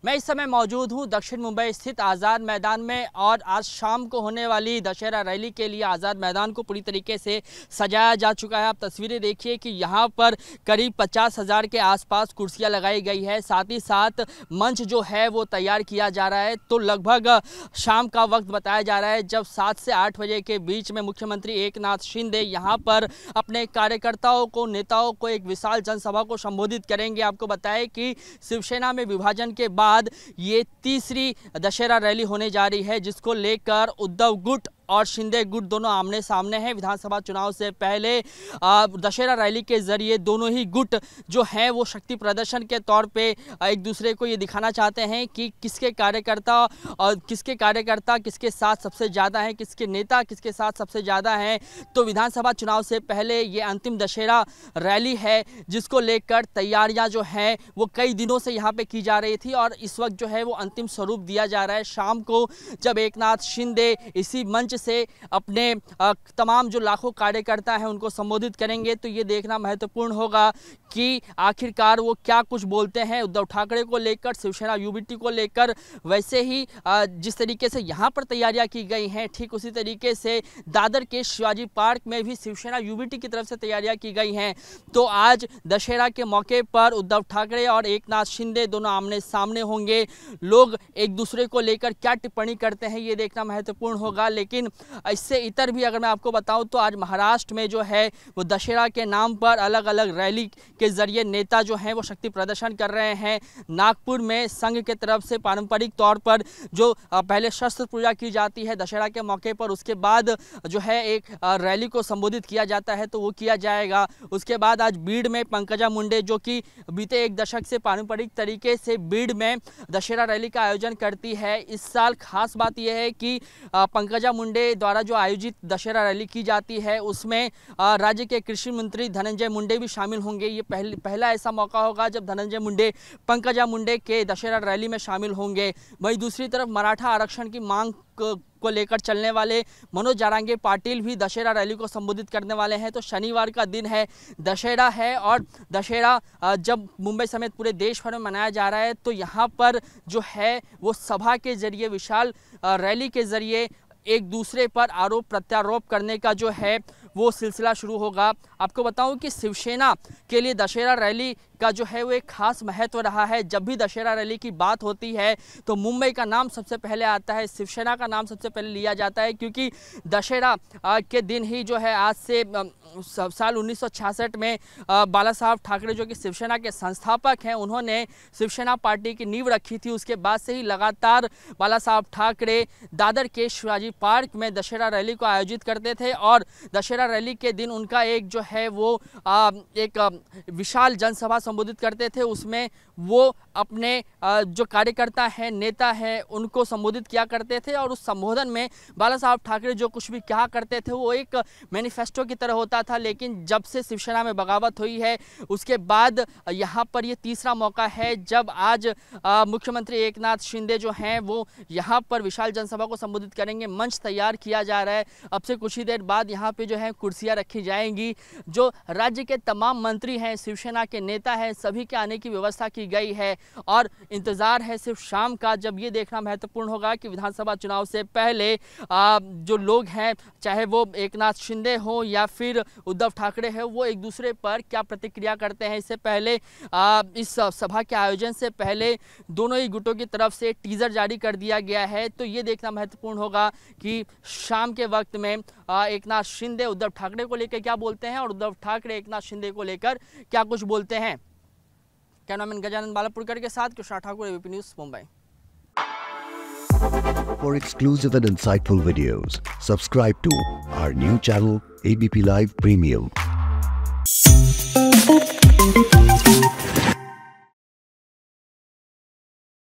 मैं इस समय मौजूद हूं दक्षिण मुंबई स्थित आज़ाद मैदान में और आज शाम को होने वाली दशहरा रैली के लिए आज़ाद मैदान को पूरी तरीके से सजाया जा चुका है। आप तस्वीरें देखिए कि यहां पर करीब 50,000 के आसपास कुर्सियां लगाई गई है, साथ ही साथ मंच जो है वो तैयार किया जा रहा है। तो लगभग शाम का वक्त बताया जा रहा है जब 7 से 8 बजे के बीच में मुख्यमंत्री एकनाथ शिंदे यहां पर अपने कार्यकर्ताओं को, नेताओं को एक विशाल जनसभा को संबोधित करेंगे। आपको बताएं कि शिवसेना में विभाजन के बाद ये तीसरी दशहरा रैली होने जा रही है, जिसको लेकर उद्धव गुट और शिंदे गुट दोनों आमने सामने हैं। विधानसभा चुनाव से पहले दशहरा रैली के जरिए दोनों ही गुट जो हैं वो शक्ति प्रदर्शन के तौर पे एक दूसरे को ये दिखाना चाहते हैं कि किसके कार्यकर्ता किसके साथ सबसे ज़्यादा हैं, किसके नेता किसके साथ सबसे ज़्यादा हैं। तो विधानसभा चुनाव से पहले ये अंतिम दशहरा रैली है, जिसको लेकर तैयारियां जो हैं वो कई दिनों से यहाँ पे की जा रही थी और इस वक्त जो है वो अंतिम स्वरूप दिया जा रहा है। शाम को जब एकनाथ शिंदे इसी मंच से अपने तमाम जो लाखों कार्यकर्ता हैं उनको संबोधित करेंगे, तो ये देखना महत्वपूर्ण होगा कि आखिरकार वो क्या कुछ बोलते हैं उद्धव ठाकरे को लेकर, शिवसेना यूबीटी को लेकर। वैसे ही जिस तरीके से यहाँ पर तैयारियां की गई हैं, ठीक उसी तरीके से दादर के शिवाजी पार्क में भी शिवसेना यूबीटी की तरफ से तैयारियां की गई हैं। तो आज दशहरा के मौके पर उद्धव ठाकरे और एकनाथ शिंदे दोनों आमने सामने होंगे। लोग एक दूसरे को लेकर क्या टिप्पणी करते हैं ये देखना महत्वपूर्ण होगा। लेकिन इससे इतर भी अगर मैं आपको बताऊं तो आज महाराष्ट्र में जो है वो दशहरा के नाम पर अलग अलग रैली के जरिए नेता जो हैं वो शक्ति प्रदर्शन कर रहे हैं। नागपुर में संघ के तरफ से पारंपरिक तौर पर जो पहले शस्त्र पूजा की जाती है दशहरा के मौके पर, उसके बाद जो है एक रैली को संबोधित किया जाता है, तो वो किया जाएगा। उसके बाद आज बीड़ में पंकजा मुंडे, जो कि बीते एक दशक से पारंपरिक तरीके से बीड़ में दशहरा रैली का आयोजन करती है। इस साल खास बात यह है कि पंकजा मुंडे द्वारा जो आयोजित दशहरा रैली की जाती है उसमें राज्य के कृषि मंत्री धनंजय मुंडे भी शामिल होंगे। ये पहला ऐसा मौका होगा जब धनंजय मुंडे पंकजा मुंडे के दशहरा रैली में शामिल होंगे। वहीं दूसरी तरफ मराठा आरक्षण की मांग को लेकर चलने वाले मनोज जारांगे पाटिल भी दशहरा रैली को संबोधित करने वाले हैं। तो शनिवार का दिन है, दशहरा है, और दशहरा जब मुंबई समेत पूरे देश भर में मनाया जा रहा है तो यहाँ पर जो है वो सभा के जरिए, विशाल रैली के जरिए एक दूसरे पर आरोप प्रत्यारोप करने का जो है वो सिलसिला शुरू होगा। आपको बताऊं कि शिवसेना के लिए दशहरा रैली का जो है वो एक खास महत्व रहा है। जब भी दशहरा रैली की बात होती है तो मुंबई का नाम सबसे पहले आता है, शिवसेना का नाम सबसे पहले लिया जाता है, क्योंकि दशहरा के दिन ही जो है आज से साल 1966 में बाला साहब ठाकरे, जो कि शिवसेना के संस्थापक हैं, उन्होंने शिवसेना पार्टी की नींव रखी थी। उसके बाद से ही लगातार बाला साहब ठाकरे दादर के शिवाजी पार्क में दशहरा रैली को आयोजित करते थे और दशहरा रैली के दिन उनका एक जो है वो एक विशाल जनसभा संबोधित करते थे। उसमें वो अपने जो कार्यकर्ता हैं, नेता हैं, उनको संबोधित किया करते थे और उस संबोधन में बाला साहब ठाकरे जो कुछ भी कहा करते थे वो एक मैनिफेस्टो की तरह होता था। लेकिन जब से शिवसेना में बगावत हुई है उसके बाद यहाँ पर ये तीसरा मौका है जब आज मुख्यमंत्री एकनाथ शिंदे जो हैं वो यहाँ पर विशाल जनसभा को संबोधित करेंगे। मंच तैयार किया जा रहा है। अब से कुछ ही देर बाद यहाँ पे जो है कुर्सियाँ रखी जाएंगी। जो राज्य के तमाम मंत्री हैं, शिवसेना के नेता हैं, सभी के आने की व्यवस्था की गई है और इंतजार है सिर्फ शाम का, जब ये देखना महत्वपूर्ण होगा कि विधानसभा चुनाव से पहले जो लोग हैं, चाहे वो एकनाथ शिंदे हो या फिर उद्धव ठाकरे है, वो एक दूसरे पर क्या प्रतिक्रिया करते हैं। इससे पहले इस सभा के आयोजन से पहले दोनों ही गुटों की तरफ से टीजर जारी कर दिया गया है। तो ये देखना महत्वपूर्ण होगा कि शाम के वक्त में एकनाथ शिंदे उद्धव ठाकरे को लेकर क्या बोलते हैं और उद्धव ठाकरे एकनाथ शिंदे को लेकर क्या कुछ बोलते हैं। कैमरामैन गजानन बालापुरकर के साथ Krishna Thakur, ABP news, Mumbai. For exclusive and insightful videos, subscribe to our new channel ABP Live Premium.